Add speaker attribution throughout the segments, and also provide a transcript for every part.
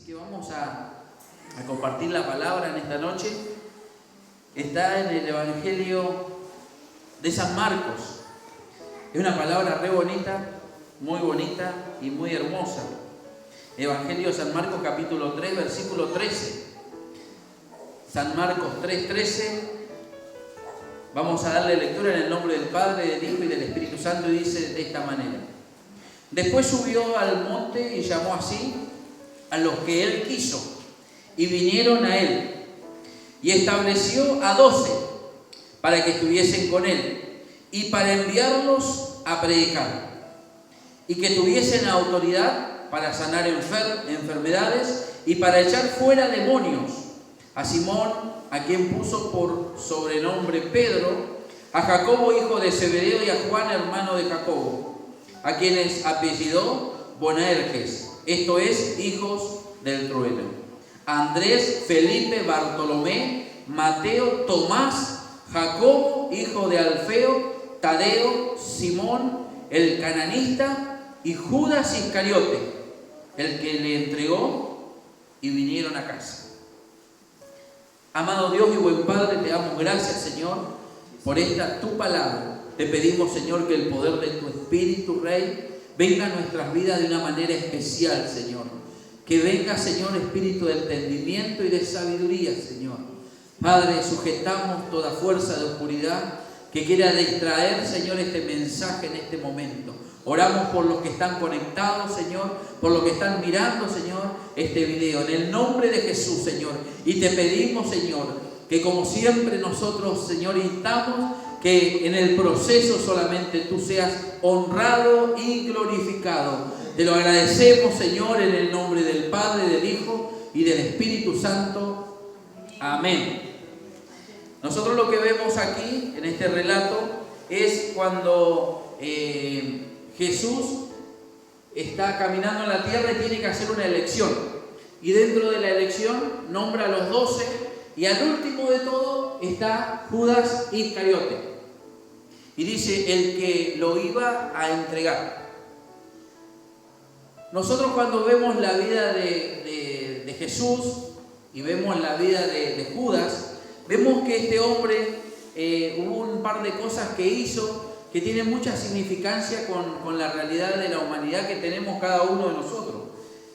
Speaker 1: que vamos a compartir la palabra en esta noche está en el Evangelio de San Marcos. Es una palabra re bonita, muy bonita y muy hermosa. Evangelio de San Marcos capítulo 3, versículo 13. San Marcos 3:13. Vamos a darle lectura en el nombre del Padre, del Hijo y del Espíritu Santo, y dice de esta manera: Después subió al monte y llamó así a los que él quiso, y vinieron a él, y estableció a 12 para que estuviesen con él, y para enviarlos a predicar, y que tuviesen autoridad para sanar enfermedades y para echar fuera demonios. A Simón, a quien puso por sobrenombre Pedro, a Jacobo hijo de Zebedeo y a Juan hermano de Jacobo, a quienes apellidó Boanerges, esto es, hijos del trueno, a Andrés, Felipe, Bartolomé, Mateo, Tomás, Jacobo hijo de Alfeo, Tadeo, Simón el cananista y Judas Iscariote, el que le entregó, y vinieron a casa. Amado Dios y buen Padre, te damos gracias, Señor, por esta tu palabra. Te pedimos, Señor, que el poder de tu Espíritu, Rey, venga a nuestras vidas de una manera especial, Señor. Que venga, Señor, espíritu de entendimiento y de sabiduría, Señor. Padre, sujetamos toda fuerza de oscuridad que quiera distraer, Señor, este mensaje en este momento. Oramos por los que están conectados, Señor, por los que están mirando, Señor, este video. En el nombre de Jesús, Señor. Y te pedimos, Señor, que como siempre nosotros, Señor, instamos que en el proceso solamente tú seas honrado y glorificado. Te lo agradecemos, Señor, en el nombre del Padre, del Hijo y del Espíritu Santo. Amén. Nosotros lo que vemos aquí, en este relato, es cuando Jesús está caminando en la tierra y tiene que hacer una elección. Y dentro de la elección nombra a los 12 y al último de todo está Judas Iscariote. Y dice, el que lo iba a entregar. Nosotros cuando vemos la vida de Jesús y vemos la vida de Judas, vemos que este hombre hubo un par de cosas que hizo que tienen mucha significancia con la realidad de la humanidad que tenemos cada uno de nosotros.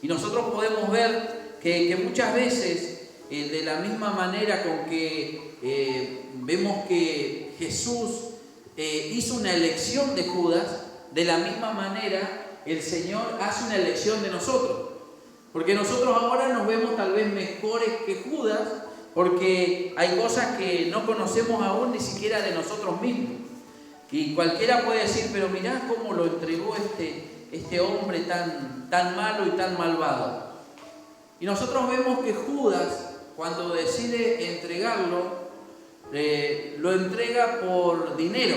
Speaker 1: Y nosotros podemos ver que muchas veces, de la misma manera con que vemos que Jesús hizo una elección de Judas, de la misma manera el Señor hace una elección de nosotros. Porque nosotros ahora nos vemos tal vez mejores que Judas, porque hay cosas que no conocemos aún ni siquiera de nosotros mismos. Y cualquiera puede decir, pero mirá cómo lo entregó este hombre tan malo y tan malvado. Y nosotros vemos que Judas, cuando decide entregarlo, lo entrega por dinero,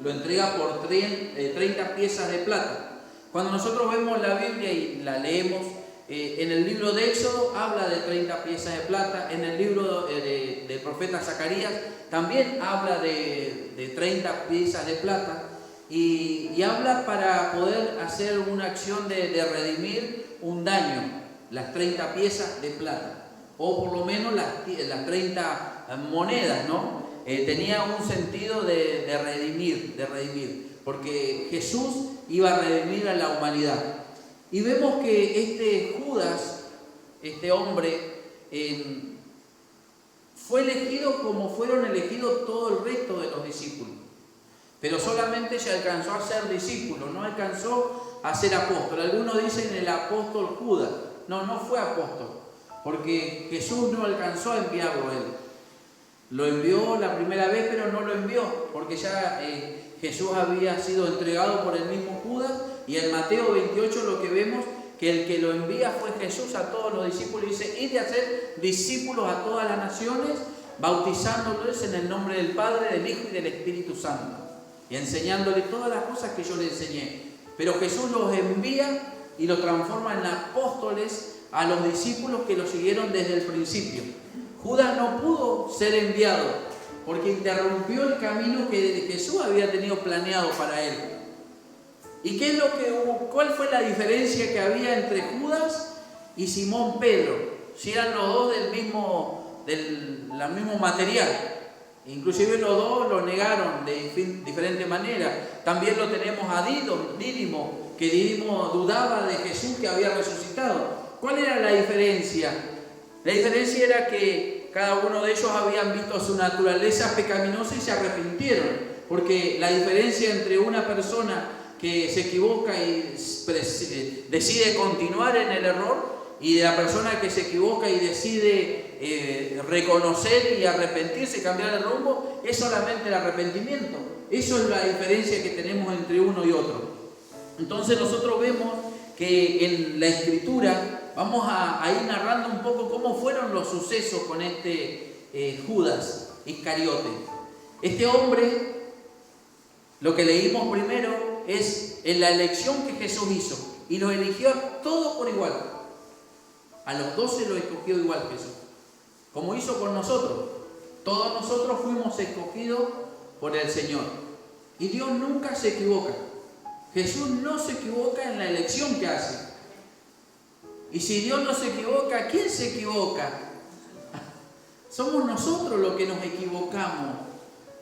Speaker 1: lo entrega por 30 piezas de plata. Cuando nosotros vemos la Biblia y la leemos, en el libro de Éxodo habla de 30 piezas de plata, en el libro del profeta Zacarías también habla de 30 piezas de plata, y habla para poder hacer una acción de redimir un daño, las 30 piezas de plata, o por lo menos las 30 monedas, ¿no? Tenía un sentido de redimir, porque Jesús iba a redimir a la humanidad. Y vemos que este Judas, este hombre, fue elegido como fueron elegidos todo el resto de los discípulos. Pero solamente se alcanzó a ser discípulo, no alcanzó a ser apóstol. Algunos dicen el apóstol Judas. No fue apóstol, porque Jesús no alcanzó a enviarlo a él. Lo envió la primera vez, pero no lo envió, porque ya Jesús había sido entregado por el mismo Judas. Y en Mateo 28 lo que vemos, que el que lo envía fue Jesús a todos los discípulos. Y dice, id de hacer discípulos a todas las naciones, bautizándolos en el nombre del Padre, del Hijo y del Espíritu Santo, y enseñándoles todas las cosas que yo les enseñé. Pero Jesús los envía y los transforma en apóstoles a los discípulos que lo siguieron desde el principio. Judas no pudo ser enviado porque interrumpió el camino que Jesús había tenido planeado para él. ¿Y qué es lo que hubo? ¿Cuál fue la diferencia que había entre Judas y Simón Pedro, si eran los dos del mismo material. Inclusive los dos lo negaron de diferente manera. También lo tenemos a Dídimo, que Dídimo dudaba de Jesús que había resucitado. ¿Cuál era la diferencia? La diferencia era que cada uno de ellos habían visto su naturaleza pecaminosa y se arrepintieron. Porque la diferencia entre una persona que se equivoca y decide continuar en el error y de la persona que se equivoca y decide reconocer y arrepentirse, cambiar el rumbo, es solamente el arrepentimiento. Eso es la diferencia que tenemos entre uno y otro. Entonces nosotros vemos que en la Escritura vamos a ir narrando un poco cómo fueron los sucesos con este Judas Iscariote. Este hombre, lo que leímos primero es en la elección que Jesús hizo y los eligió a todos por igual. A los 12 los escogió igual Jesús, como hizo con nosotros. Todos nosotros fuimos escogidos por el Señor. Y Dios nunca se equivoca. Jesús no se equivoca en la elección que hace. Y si Dios no se equivoca, ¿quién se equivoca? Somos nosotros los que nos equivocamos.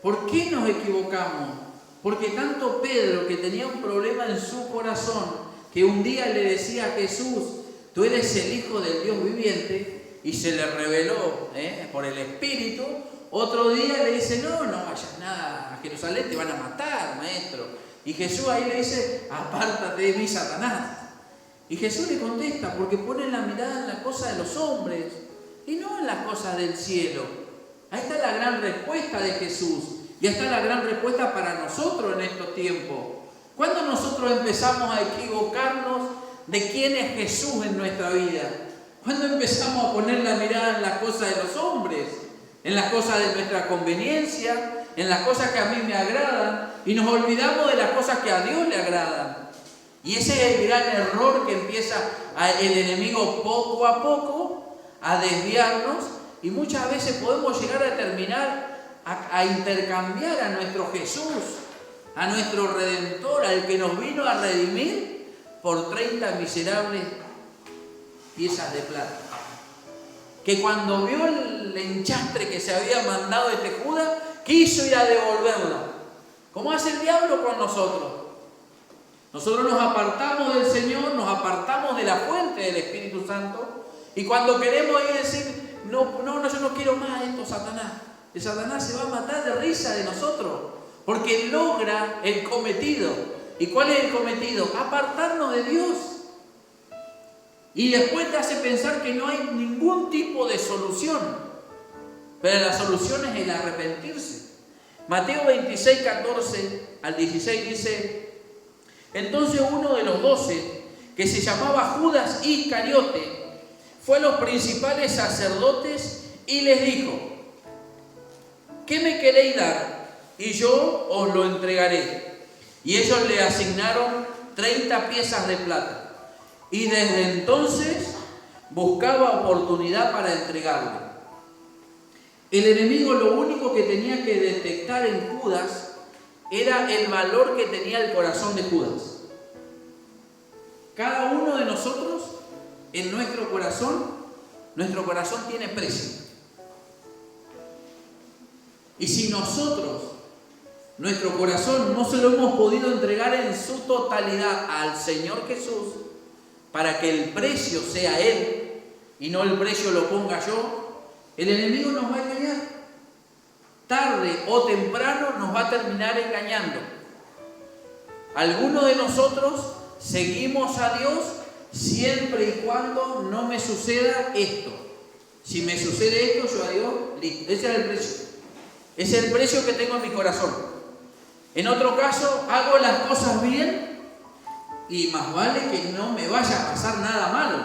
Speaker 1: ¿Por qué nos equivocamos? Porque tanto Pedro, que tenía un problema en su corazón, que un día le decía a Jesús: tú eres el Hijo del Dios viviente, y se le reveló por el Espíritu. Otro día le dice: no vayas nada a Jerusalén, te van a matar, maestro. Y Jesús ahí le dice: apártate de mí, Satanás. Y Jesús le contesta: porque pone la mirada en las cosas de los hombres y no en las cosas del cielo. Ahí está la gran respuesta de Jesús. Y ahí está la gran respuesta para nosotros en estos tiempos. ¿Cuándo nosotros empezamos a equivocarnos de quién es Jesús en nuestra vida? ¿Cuándo empezamos a poner la mirada en las cosas de los hombres? En las cosas de nuestra conveniencia, en las cosas que a mí me agradan, y nos olvidamos de las cosas que a Dios le agradan. Y ese es el gran error que empieza el enemigo poco a poco a desviarnos, y muchas veces podemos llegar a terminar a intercambiar a nuestro Jesús, a nuestro Redentor, al que nos vino a redimir, por 30 miserables piezas de plata. Que cuando vio el enchastre que se había mandado este Judas, quiso ir a devolverlo. ¿Cómo hace el diablo con nosotros? Nosotros nos apartamos del Señor, nos apartamos de la fuente del Espíritu Santo, y cuando queremos ir a decir: no, yo no quiero más esto, Satanás. El Satanás se va a matar de risa de nosotros, porque logra el cometido. ¿Y cuál es el cometido? Apartarnos de Dios. Y después te hace pensar que no hay ningún tipo de solución. Pero la solución es el arrepentirse. Mateo 26, 14 al 16 dice: entonces uno de los 12, que se llamaba Judas Iscariote, fue a los principales sacerdotes y les dijo: ¿qué me queréis dar? Y yo os lo entregaré. Y ellos le asignaron 30 piezas de plata. Y desde entonces buscaba oportunidad para entregarle. El enemigo lo único que tenía que detectar en Judas era el valor que tenía el corazón de Judas. Cada uno de nosotros, en nuestro corazón tiene precio. Y si nosotros, nuestro corazón, no se lo hemos podido entregar en su totalidad al Señor Jesús, para que el precio sea Él y no el precio lo ponga yo, el enemigo nos va a engañar. Tarde o temprano nos va a terminar engañando. Algunos de nosotros seguimos a Dios siempre y cuando no me suceda esto. Si me sucede esto, yo a Dios, listo. Ese es el precio. Ese es el precio que tengo en mi corazón. En otro caso, hago las cosas bien y más vale que no me vaya a pasar nada malo.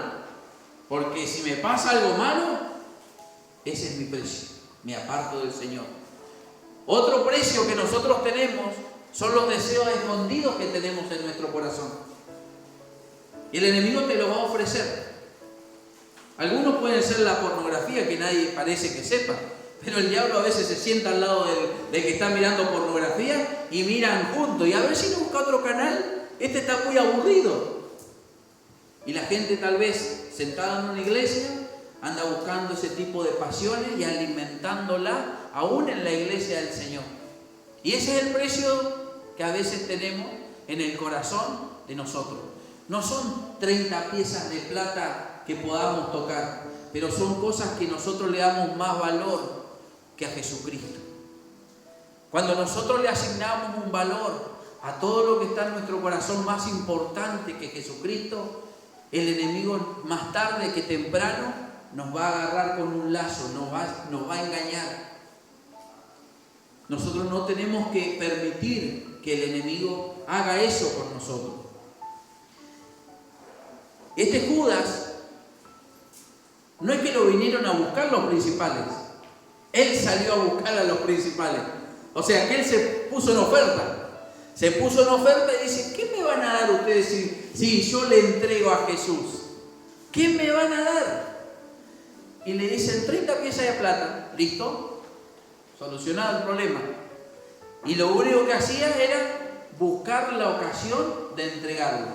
Speaker 1: Porque si me pasa algo malo, ese es mi precio. Me aparto del Señor. Otro precio que nosotros tenemos son los deseos escondidos que tenemos en nuestro corazón. Y el enemigo te lo va a ofrecer. Algunos pueden ser la pornografía, que nadie parece que sepa. Pero el diablo a veces se sienta al lado de que está mirando pornografía y miran juntos. Y a ver si no busca otro canal. Este está muy aburrido. Y la gente tal vez sentada en una iglesia anda buscando ese tipo de pasiones y alimentándola aún en la iglesia del Señor. Y ese es el precio que a veces tenemos en el corazón de nosotros. No son 30 piezas de plata que podamos tocar, pero son cosas que nosotros le damos más valor que a Jesucristo. Cuando nosotros le asignamos un valor a todo lo que está en nuestro corazón más importante que Jesucristo, el enemigo más tarde que temprano nos va a agarrar con un lazo, nos va a engañar. Nosotros no tenemos que permitir que el enemigo haga eso con nosotros. Este Judas, no es que lo vinieron a buscar los principales, él salió a buscar a los principales. O sea, que él se puso en oferta. Se puso en oferta y dice, ¿qué me van a dar ustedes si yo le entrego a Jesús? ¿Qué me van a dar? Y le dicen 30 piezas de plata. ¿Listo? Solucionado el problema. Y lo único que hacía era buscar la ocasión de entregarlo.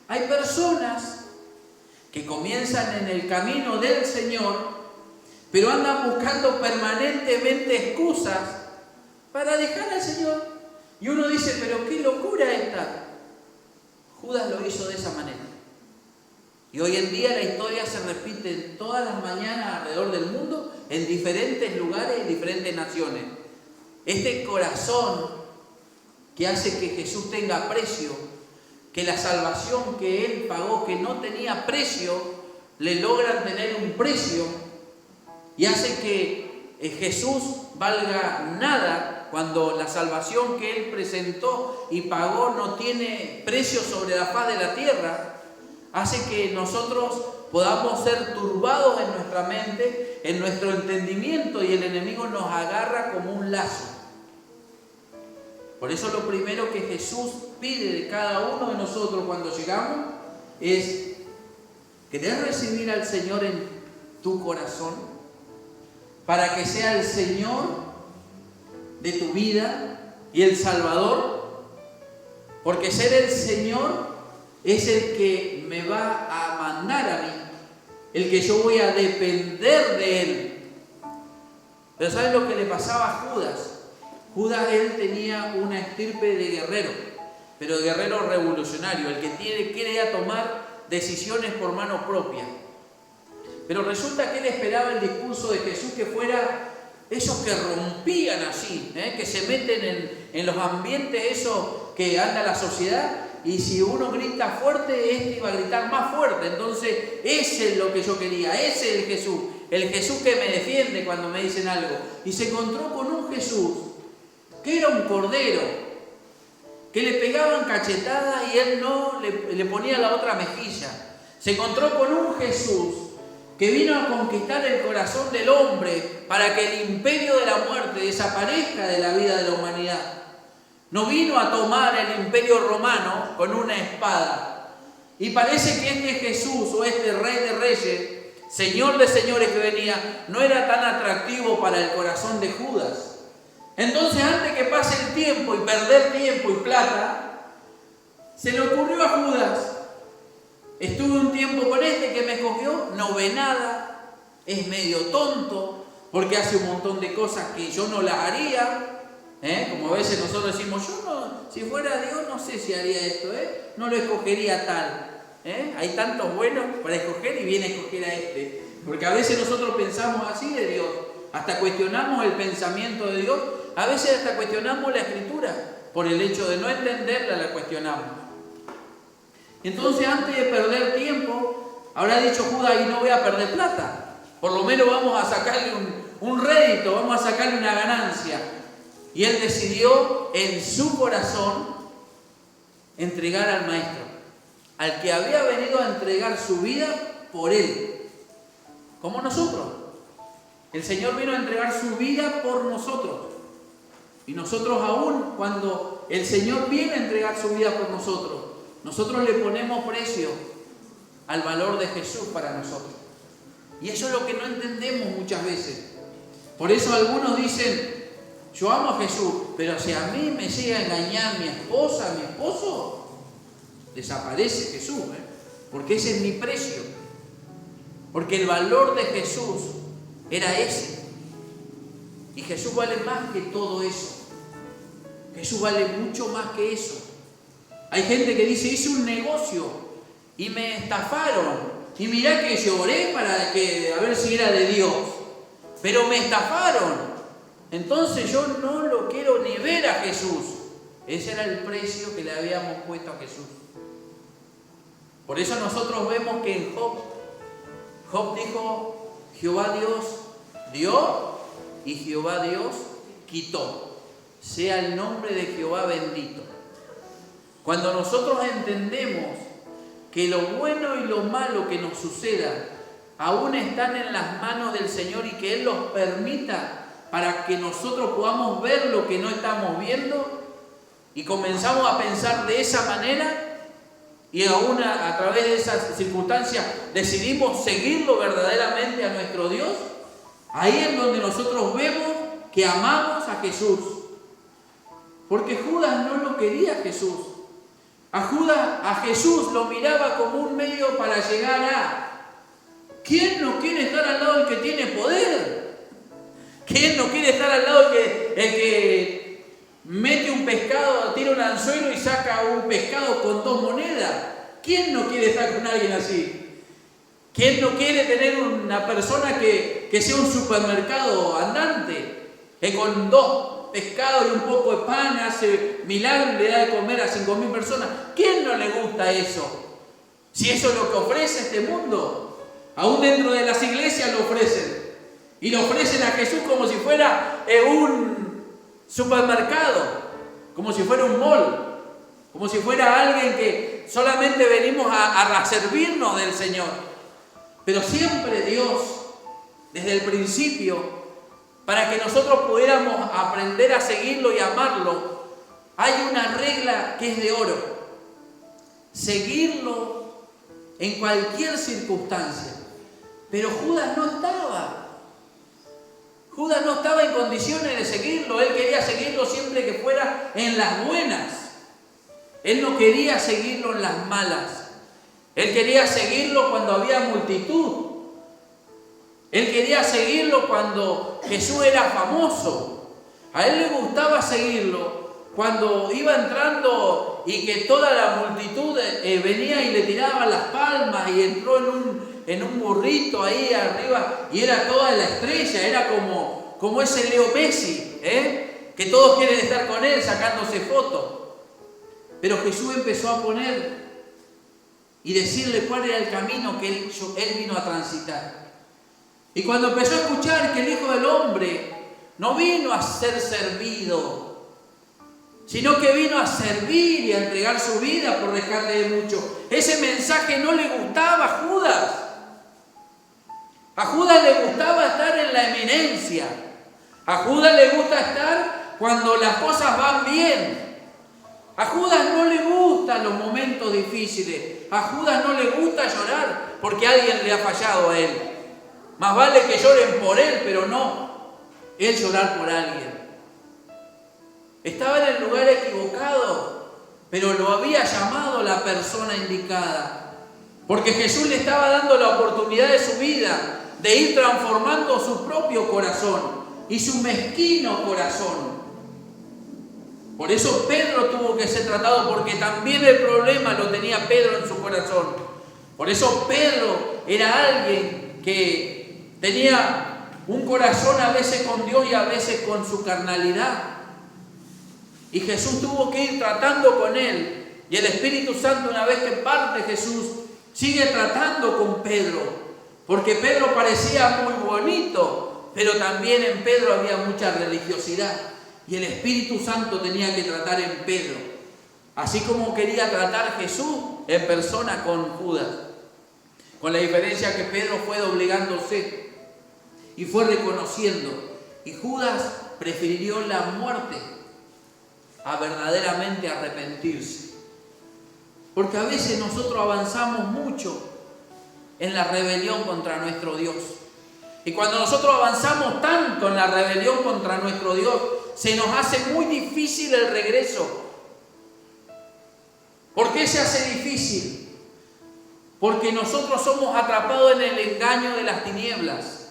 Speaker 1: Hay personas que comienzan en el camino del Señor, pero andan buscando permanentemente excusas para dejar al Señor. Y uno dice, pero qué locura esta. Judas lo hizo de esa manera. Y hoy en día la historia se repite todas las mañanas alrededor del mundo, en diferentes lugares y diferentes naciones. Este corazón que hace que Jesús tenga precio, que la salvación que Él pagó, que no tenía precio, le logran tener un precio y hace que Jesús valga nada. Cuando la salvación que Él presentó y pagó no tiene precio sobre la faz de la tierra, hace que nosotros podamos ser turbados en nuestra mente, en nuestro entendimiento, y el enemigo nos agarra como un lazo. Por eso lo primero que Jesús pide de cada uno de nosotros cuando llegamos es: ¿querés recibir al Señor en tu corazón para que sea el Señor de tu vida y el Salvador? Porque ser el Señor es el que me va a mandar a mí, el que yo voy a depender de Él. Pero ¿sabes lo que le pasaba a Judas? Judas, él tenía una estirpe de guerrero, pero de guerrero revolucionario, el que quiere tomar decisiones por mano propia. Pero resulta que él esperaba el discurso de Jesús que fuera esos que rompían así, que se meten en los ambientes esos que anda la sociedad, y si uno grita fuerte, este iba a gritar más fuerte. Entonces, ese es lo que yo quería, ese es el Jesús que me defiende cuando me dicen algo. Y se encontró con un Jesús que era un cordero, que le pegaban cachetadas y él no le ponía la otra mejilla. Se encontró con un Jesús que vino a conquistar el corazón del hombre para que el imperio de la muerte desaparezca de la vida de la humanidad. No vino a tomar el imperio romano con una espada. Y parece que este Jesús, o este Rey de Reyes, Señor de Señores que venía, no era tan atractivo para el corazón de Judas. Entonces, antes que pase el tiempo y perder tiempo y plata, se le ocurrió a Judas: estuve un tiempo con este que me escogió, no ve nada, es medio tonto, porque hace un montón de cosas que yo no las haría. Como a veces nosotros decimos, yo no, si fuera Dios no sé si haría esto, no lo escogería tal. Hay tantos buenos para escoger y viene a escoger a este. Porque a veces nosotros pensamos así de Dios, hasta cuestionamos el pensamiento de Dios, a veces hasta cuestionamos la Escritura, por el hecho de no entenderla la cuestionamos. Entonces, antes de perder tiempo, habrá dicho Judas: y no voy a perder plata, por lo menos vamos a sacarle un rédito, vamos a sacarle una ganancia. Y él decidió en su corazón entregar al Maestro, al que había venido a entregar su vida por él, como nosotros. El Señor vino a entregar su vida por nosotros. Y nosotros aún, cuando el Señor viene a entregar su vida por nosotros, nosotros le ponemos precio al valor de Jesús para nosotros. Y eso es lo que no entendemos muchas veces. Por eso algunos dicen: yo amo a Jesús, pero si a mí me llega a engañar mi esposa, mi esposo, desaparece Jesús. porque ese es mi precio. Porque el valor de Jesús era ese. Y Jesús vale más que todo eso. Jesús vale mucho más que eso. Hay gente que dice, hice un negocio y me estafaron. Y mirá que lloré para que a ver si era de Dios. Pero me estafaron. Entonces yo no lo quiero ni ver a Jesús. Ese era el precio que le habíamos puesto a Jesús. Por eso nosotros vemos que en Job dijo, Jehová Dios dio y Jehová Dios quitó. Sea el nombre de Jehová bendito. Cuando nosotros entendemos que lo bueno y lo malo que nos suceda aún están en las manos del Señor y que Él los permita para que nosotros podamos ver lo que no estamos viendo y comenzamos a pensar de esa manera y aún a través de esas circunstancias decidimos seguirlo verdaderamente a nuestro Dios, ahí es donde nosotros vemos que amamos a Jesús. Porque Judas no lo quería a Jesús. A Jesús lo miraba como un medio para llegar a... ¿Quién no quiere estar al lado del que tiene poder? ¿Quién no quiere estar al lado del que mete un pescado, tira un anzuelo y saca un pescado con 2 monedas? ¿Quién no quiere estar con alguien así? ¿Quién no quiere tener una persona que sea un supermercado andante? Que con 2 pescados y un poco de pan hace milagros y le da de comer a 5.000 personas. ¿Quién no le gusta eso? Si eso es lo que ofrece este mundo. Aún dentro de las iglesias lo ofrecen. Y lo ofrecen a Jesús como si fuera un supermercado. Como si fuera un mall. Como si fuera alguien que solamente venimos a servirnos del Señor. Pero siempre Dios, desde el principio, para que nosotros pudiéramos aprender a seguirlo y amarlo, hay una regla que es de oro. Seguirlo en cualquier circunstancia. Pero Judas no estaba. Judas no estaba en condiciones de seguirlo. Él quería seguirlo siempre que fuera en las buenas. Él no quería seguirlo en las malas. Él quería seguirlo cuando había multitud. Él quería seguirlo cuando Jesús era famoso. A él le gustaba seguirlo cuando iba entrando y que toda la multitud venía y le tiraba las palmas y entró en un burrito ahí arriba y era toda la estrella, era como ese Leo Messi, que todos quieren estar con él sacándose fotos. Pero Jesús empezó a poner y decirle cuál era el camino que él vino a transitar. Y cuando empezó a escuchar que el Hijo del Hombre no vino a ser servido, sino que vino a servir y a entregar su vida por rescate de muchos, ese mensaje no le gustaba a Judas. A Judas le gustaba estar en la eminencia. A Judas le gusta estar cuando las cosas van bien. A Judas no le gustan los momentos difíciles. A Judas no le gusta llorar porque alguien le ha fallado a él. Más vale que lloren por él, pero no él llorar por alguien. Estaba en el lugar equivocado, pero lo había llamado la persona indicada. Porque Jesús le estaba dando la oportunidad de su vida de ir transformando su propio corazón y su mezquino corazón. Por eso Pedro tuvo que ser tratado, porque también el problema lo tenía Pedro en su corazón. Por eso Pedro era alguien que tenía un corazón a veces con Dios y a veces con su carnalidad. Y Jesús tuvo que ir tratando con él. Y el Espíritu Santo, una vez que parte Jesús, sigue tratando con Pedro. Porque Pedro parecía muy bonito, pero también en Pedro había mucha religiosidad. Y el Espíritu Santo tenía que tratar en Pedro. Así como quería tratar Jesús en persona con Judas. Con la diferencia que Pedro fue doblegándose y fue reconociendo. Y Judas prefirió la muerte a verdaderamente arrepentirse. Porque a veces nosotros avanzamos mucho en la rebelión contra nuestro Dios. Y cuando nosotros avanzamos tanto en la rebelión contra nuestro Dios, se nos hace muy difícil el regreso. ¿Por qué se hace difícil? Porque nosotros somos atrapados en el engaño de las tinieblas.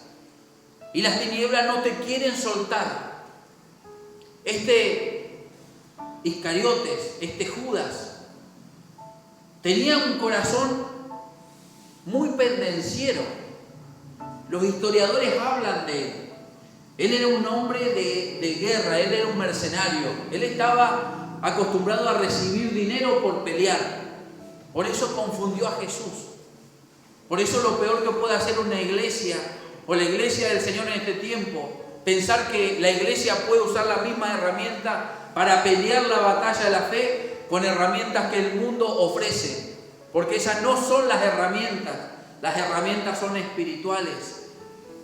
Speaker 1: Y las tinieblas no te quieren soltar. Este Iscariotes, este Judas, tenía un corazón muy pendenciero. Los historiadores hablan de él. Él era un hombre de guerra, él era un mercenario. Él estaba acostumbrado a recibir dinero por pelear. Por eso confundió a Jesús. Por eso lo peor que puede hacer una iglesia o la iglesia del Señor en este tiempo, pensar que la iglesia puede usar la misma herramienta para pelear la batalla de la fe con herramientas que el mundo ofrece. Porque esas no son las herramientas son espirituales.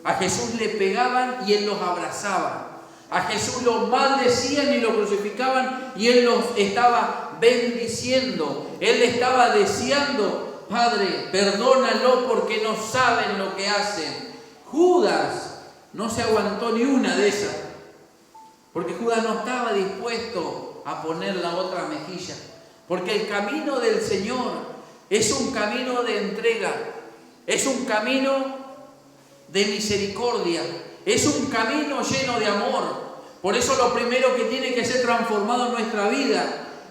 Speaker 1: A Jesús le pegaban y Él los abrazaba. A Jesús lo maldecían y lo crucificaban y Él los estaba bendiciendo. Él estaba deseando: Padre, perdónalo porque no saben lo que hacen. Judas no se aguantó ni una de esas, porque Judas no estaba dispuesto a poner la otra mejilla. Porque el camino del Señor es un camino de entrega, es un camino de misericordia, es un camino lleno de amor. Por eso lo primero que tiene que ser transformado en nuestra vida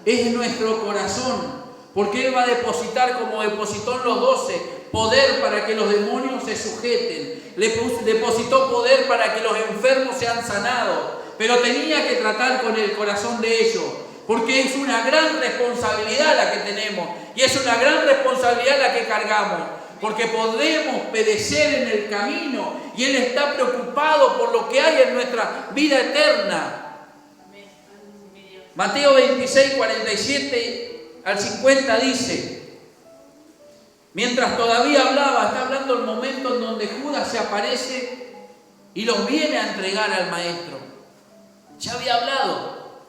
Speaker 1: es nuestro corazón, porque Él va a depositar, como depositó en los 12, poder para que los demonios se sujeten. Le depositó poder para que los enfermos sean sanados, pero tenía que tratar con el corazón de ellos, porque es una gran responsabilidad la que tenemos y es una gran responsabilidad la que cargamos. Porque podemos perecer en el camino y Él está preocupado por lo que hay en nuestra vida eterna. Mateo 26, 47 al 50 dice: mientras todavía hablaba, está hablando el momento en donde Judas se aparece y los viene a entregar al maestro. Ya había hablado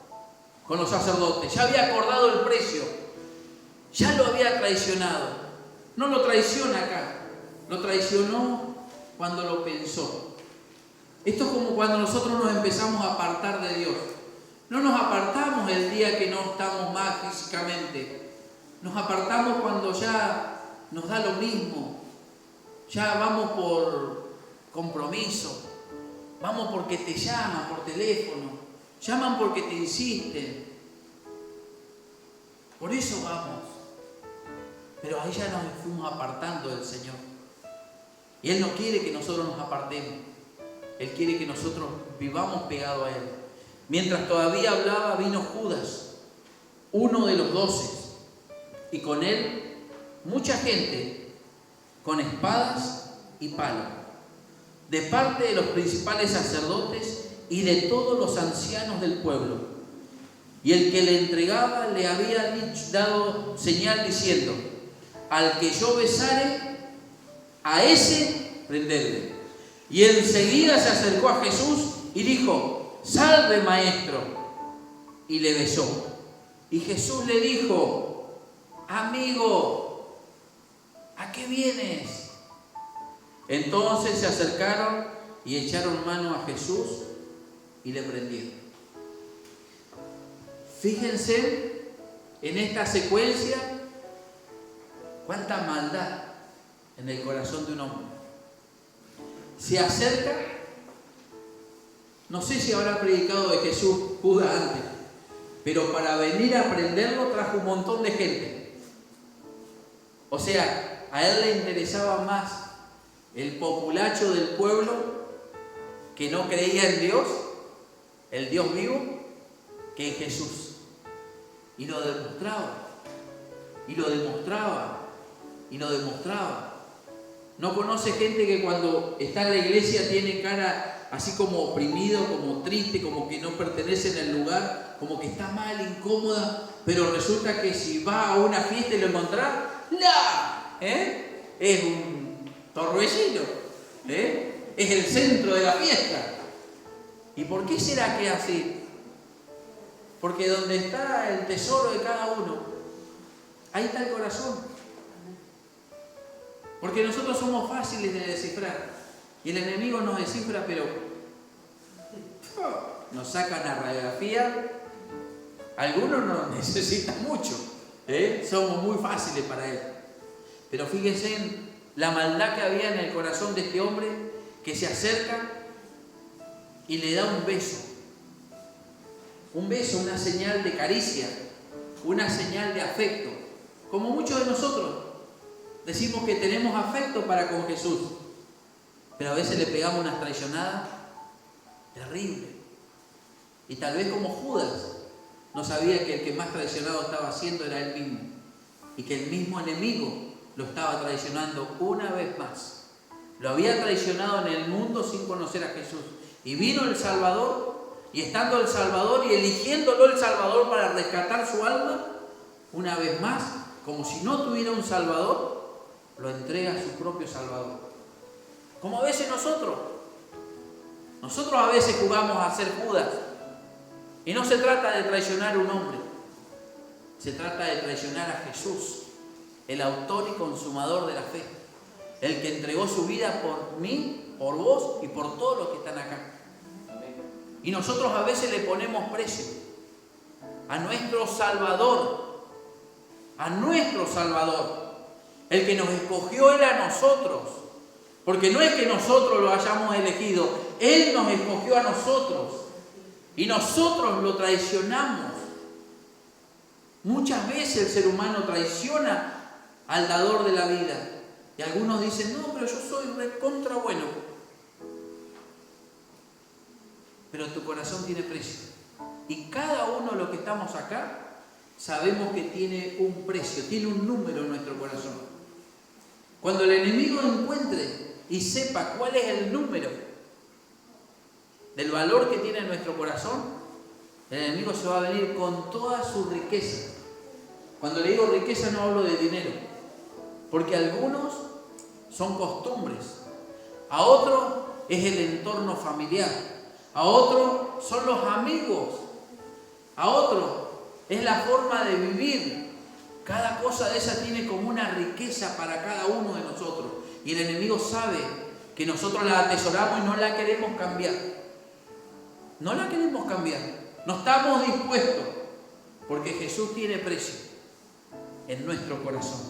Speaker 1: con los sacerdotes, ya había acordado el precio, ya lo había traicionado. No lo traiciona acá, lo traicionó cuando lo pensó. Esto es como cuando nosotros nos empezamos a apartar de Dios. No nos apartamos el día que no estamos más físicamente. Nos apartamos cuando ya nos da lo mismo. Ya vamos por compromiso. Vamos porque te llaman por teléfono. Llaman porque te insisten. Por eso vamos. Pero ahí ya nos fuimos apartando del Señor. Y Él no quiere que nosotros nos apartemos. Él quiere que nosotros vivamos pegados a Él. Mientras todavía hablaba, vino Judas, uno de los 12, y con él mucha gente con espadas y palos, de parte de los principales sacerdotes y de todos los ancianos del pueblo. Y el que le entregaba le había dado señal diciendo: al que yo besare, a ese prenderle. Y enseguida se acercó a Jesús y dijo: salve, maestro. Y le besó. Y Jesús le dijo: amigo, ¿a qué vienes? Entonces se acercaron y echaron mano a Jesús y le prendieron. Fíjense en esta secuencia cuánta maldad en el corazón de un hombre. Se acerca, no sé si habrá predicado de Jesús Judas antes, pero para venir a prenderlo trajo un montón de gente. O sea, a él le interesaba más el populacho del pueblo que no creía en Dios, el Dios vivo, que en Jesús. Y lo demostraba, y lo demostraba, y lo demostraba. ¿No conoce gente que cuando está en la iglesia tiene cara así como oprimido, como triste, como que no pertenece en el lugar, como que está mal, incómoda, pero resulta que si va a una fiesta y lo encontrá, ¡no! Es un torbellino, es el centro de la fiesta. ¿Y por qué será que es así? Porque donde está el tesoro de cada uno, ahí está el corazón. Porque nosotros somos fáciles de descifrar. Y el enemigo nos descifra, pero nos saca una radiografía. Algunos no necesitan mucho. Somos muy fáciles para él. Pero fíjense en la maldad que había en el corazón de este hombre, que se acerca y le da un beso. Un beso, una señal de caricia, una señal de afecto. Como muchos de nosotros decimos que tenemos afecto para con Jesús, pero a veces le pegamos unas traicionadas terribles. Y tal vez como Judas no sabía que el que más traicionado estaba haciendo era él mismo, y que el mismo enemigo lo estaba traicionando una vez más. Lo había traicionado en el mundo sin conocer a Jesús. Y vino el Salvador, y estando el Salvador y eligiéndolo el Salvador para rescatar su alma, una vez más, como si no tuviera un Salvador, lo entrega a su propio Salvador. Como a veces nosotros a veces jugamos a ser Judas. Y no se trata de traicionar a un hombre, se trata de traicionar a Jesús, el autor y consumador de la fe, el que entregó su vida por mí, por vos y por todos los que están acá. Y nosotros a veces le ponemos precio a nuestro Salvador, el que nos escogió Él a nosotros, porque no es que nosotros lo hayamos elegido, Él nos escogió a nosotros y nosotros lo traicionamos. Muchas veces el ser humano traiciona al dador de la vida. Y algunos dicen, no, pero yo soy recontra bueno. Pero tu corazón tiene precio. Y cada uno de los que estamos acá sabemos que tiene un precio, tiene un número en nuestro corazón. Cuando el enemigo encuentre y sepa cuál es el número del valor que tiene en nuestro corazón, el enemigo se va a venir con toda su riqueza. Cuando le digo riqueza no hablo de dinero, porque algunos son costumbres, a otros es el entorno familiar, a otros son los amigos, a otros es la forma de vivir. Cada cosa de esa tiene como una riqueza para cada uno de nosotros, y el enemigo sabe que nosotros la atesoramos y no la queremos cambiar. No la queremos cambiar, no estamos dispuestos, porque Jesús tiene precio en nuestro corazón.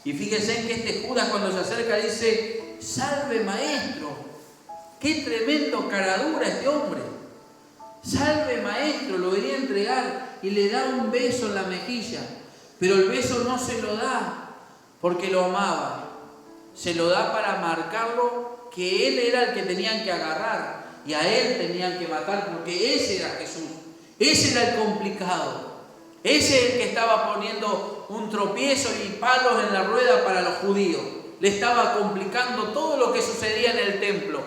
Speaker 1: Y fíjense en que este Judas, cuando se acerca, dice, salve maestro. Qué tremendo caradura este hombre. Salve maestro, lo quería entregar y le da un beso en la mejilla, pero el beso no se lo da porque lo amaba, se lo da para marcarlo que él era el que tenían que agarrar. Y a él tenían que matar, porque ese era Jesús. Ese era el complicado. Ese es el que estaba poniendo un tropiezo y palos en la rueda para los judíos. Le estaba complicando todo lo que sucedía en el templo.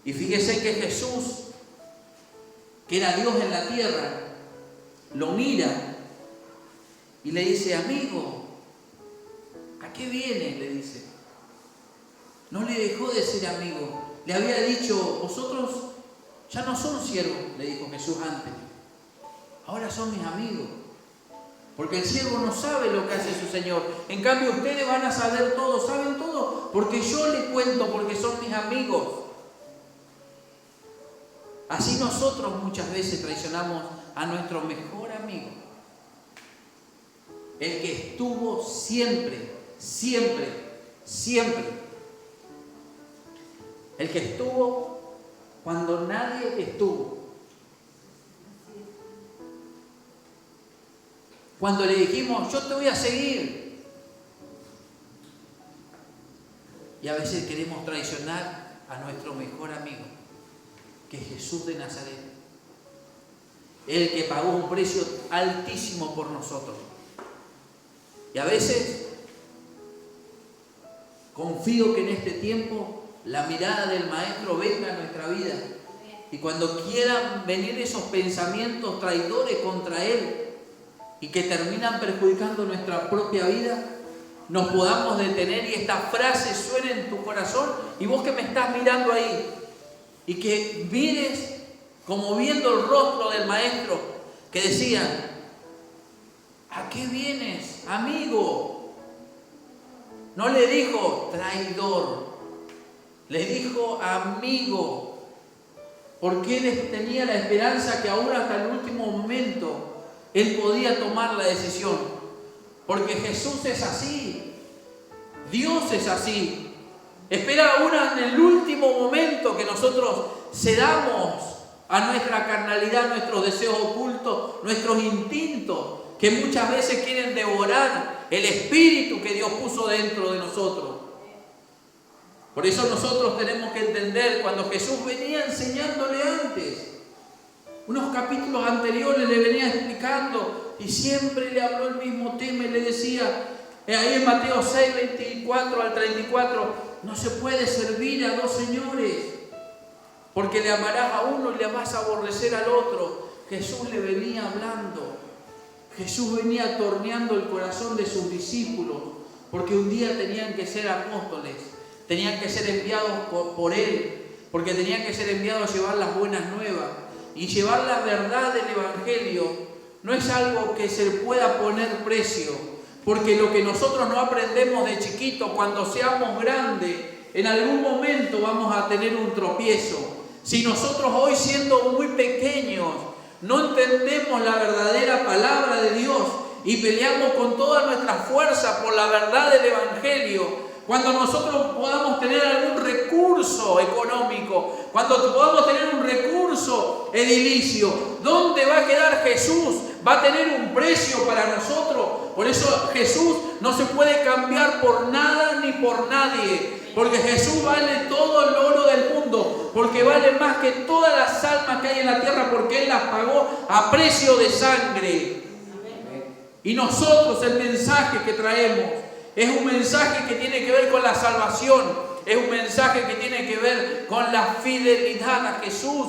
Speaker 1: Y fíjese que Jesús, que era Dios en la tierra, lo mira y le dice, amigo, ¿a qué viene? Le dice. No le dejó de ser amigo. Le había dicho, vosotros ya no son siervos, le dijo Jesús antes. Ahora son mis amigos. Porque el siervo no sabe lo que hace su Señor. En cambio, ustedes van a saber todo, saben todo, porque yo les cuento, porque son mis amigos. Así nosotros muchas veces traicionamos a nuestro mejor amigo. El que estuvo siempre, siempre, siempre. El que estuvo cuando nadie estuvo. Cuando le dijimos, yo te voy a seguir. Y a veces queremos traicionar a nuestro mejor amigo, que es Jesús de Nazaret. El que pagó un precio altísimo por nosotros. Y a veces confío que en este tiempo la mirada del Maestro venga a nuestra vida. Y cuando quieran venir esos pensamientos traidores contra Él y que terminan perjudicando nuestra propia vida, nos podamos detener y esta frase suene en tu corazón, y vos que me estás mirando ahí, y que mires como viendo el rostro del Maestro, que decía, ¿a qué vienes, amigo? No le dijo traidor, le dijo amigo, porque él tenía la esperanza que aún hasta el último momento él podía tomar la decisión. Porque Jesús es así. Dios es así. Espera aún en el último momento que nosotros cedamos a nuestra carnalidad, nuestros deseos ocultos, nuestros instintos, que muchas veces quieren devorar el espíritu que Dios puso dentro de nosotros. Por eso nosotros tenemos que entender, cuando Jesús venía enseñándole antes, unos capítulos anteriores le venía explicando y siempre le habló el mismo tema y le decía, ahí en Mateo 6, 24 al 34, no se puede servir a dos señores, porque le amarás a uno y le vas a aborrecer al otro. Jesús le venía hablando. Jesús venía torneando el corazón de sus discípulos, porque un día tenían que ser apóstoles, tenían que ser enviados por Él, porque tenían que ser enviados a llevar las buenas nuevas. Y llevar la verdad del Evangelio no es algo que se pueda poner precio, porque lo que nosotros no aprendemos de chiquito, cuando seamos grandes, en algún momento vamos a tener un tropiezo. Si nosotros hoy, siendo muy pequeños, no entendemos la verdadera palabra de Dios y peleamos con toda nuestra fuerza por la verdad del Evangelio, cuando nosotros podamos tener algún recurso económico, cuando podamos tener un recurso edilicio, ¿dónde va a quedar Jesús? Va a tener un precio para nosotros. Por eso Jesús no se puede cambiar por nada ni por nadie, porque Jesús vale todo el oro del mundo, porque vale más que todas las almas que hay en la tierra, porque Él las pagó a precio de sangre. Y nosotros, el mensaje que traemos es un mensaje que tiene que ver con la salvación, es un mensaje que tiene que ver con la fidelidad a Jesús,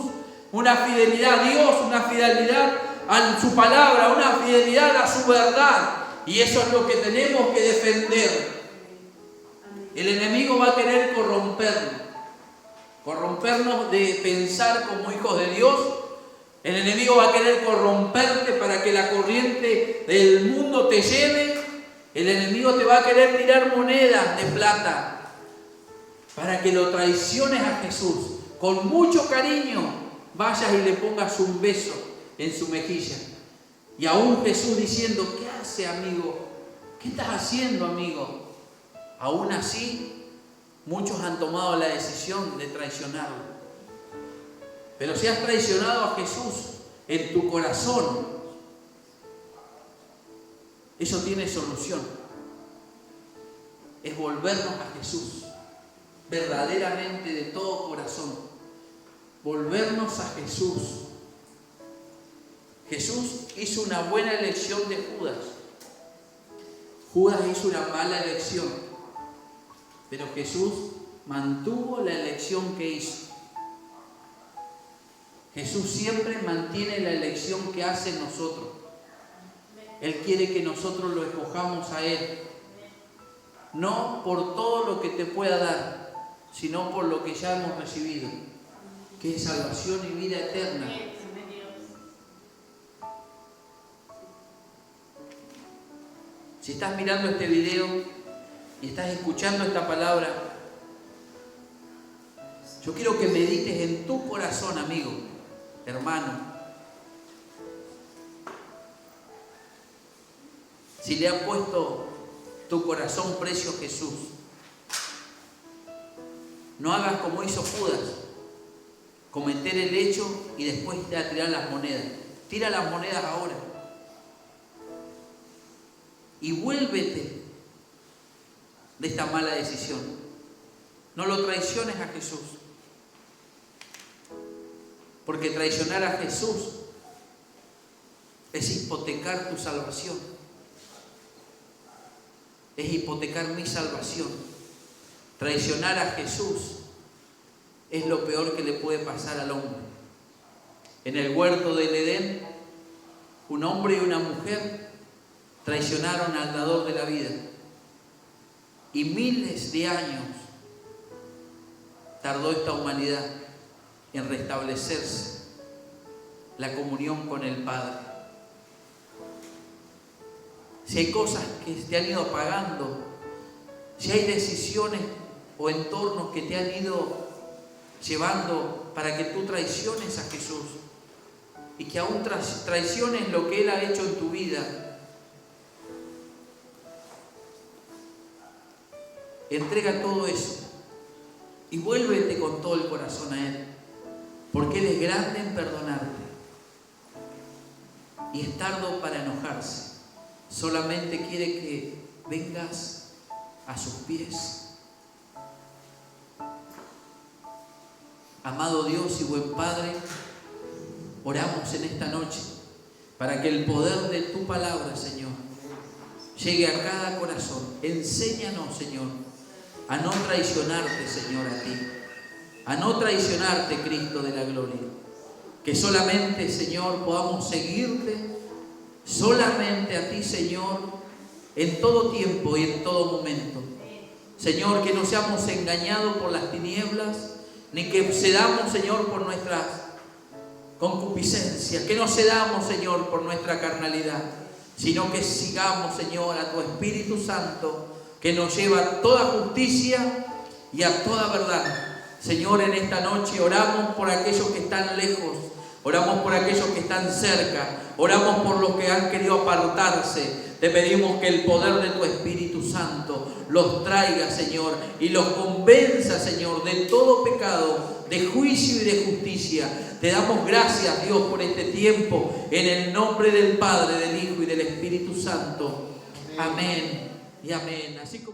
Speaker 1: una fidelidad a Dios, una fidelidad a su palabra, una fidelidad a su verdad. Y eso es lo que tenemos que defender. El enemigo va a querer corrompernos de pensar como hijos de Dios. El enemigo va a querer corromperte para que la corriente del mundo te lleve. El enemigo te va a querer tirar monedas de plata para que lo traiciones a Jesús. Con mucho cariño vayas y le pongas un beso en su mejilla. Y aún Jesús diciendo, ¿qué hace, amigo? ¿Qué estás haciendo, amigo? Aún así, muchos han tomado la decisión de traicionarlo. Pero si has traicionado a Jesús en tu corazón, eso tiene solución. Es volvernos a Jesús, verdaderamente de todo corazón. Volvernos a Jesús. Jesús hizo una buena elección de Judas. Judas hizo una mala elección, pero Jesús mantuvo la elección que hizo. Jesús siempre mantiene la elección que hace en nosotros. Él quiere que nosotros lo escojamos a Él. No por todo lo que te pueda dar, sino por lo que ya hemos recibido, que es salvación y vida eterna. Si estás mirando este video y estás escuchando esta palabra, yo quiero que medites en tu corazón, amigo, hermano. Si le ha puesto tu corazón precio a Jesús, no hagas como hizo Judas, cometer el hecho y después ir a tirar las monedas. Tira las monedas ahora y vuélvete de esta mala decisión. No lo traiciones a Jesús, porque traicionar a Jesús es hipotecar tu salvación. Es hipotecar mi salvación. Traicionar a Jesús es lo peor que le puede pasar al hombre. En el huerto del Edén, un hombre y una mujer traicionaron al dador de la vida. Y miles de años tardó esta humanidad en restablecerse la comunión con el Padre. Si hay cosas que te han ido apagando, si hay decisiones o entornos que te han ido llevando para que tú traiciones a Jesús y que aún traiciones lo que Él ha hecho en tu vida, entrega todo eso y vuélvete con todo el corazón a Él, porque Él es grande en perdonarte y es tardo para enojarse. Solamente quiere que vengas a sus pies. Amado Dios y buen Padre, oramos en esta noche para que el poder de tu palabra, Señor, llegue a cada corazón. Enséñanos, Señor, a no traicionarte, Señor, a ti. A no traicionarte, Cristo de la gloria. Que solamente, Señor, podamos seguirte, solamente a ti, Señor, en todo tiempo y en todo momento. Señor, que no seamos engañados por las tinieblas, ni que cedamos, Señor, por nuestras concupiscencias, que no cedamos, Señor, por nuestra carnalidad, sino que sigamos, Señor, a tu Espíritu Santo, que nos lleva a toda justicia y a toda verdad. Señor, en esta noche oramos por aquellos que están lejos, oramos por aquellos que están cerca, oramos por los que han querido apartarse. Te pedimos que el poder de tu Espíritu Santo los traiga, Señor, y los convenza, Señor, de todo pecado, de juicio y de justicia. Te damos gracias, Dios, por este tiempo, en el nombre del Padre, del Hijo y del Espíritu Santo. Amén y amén. Así como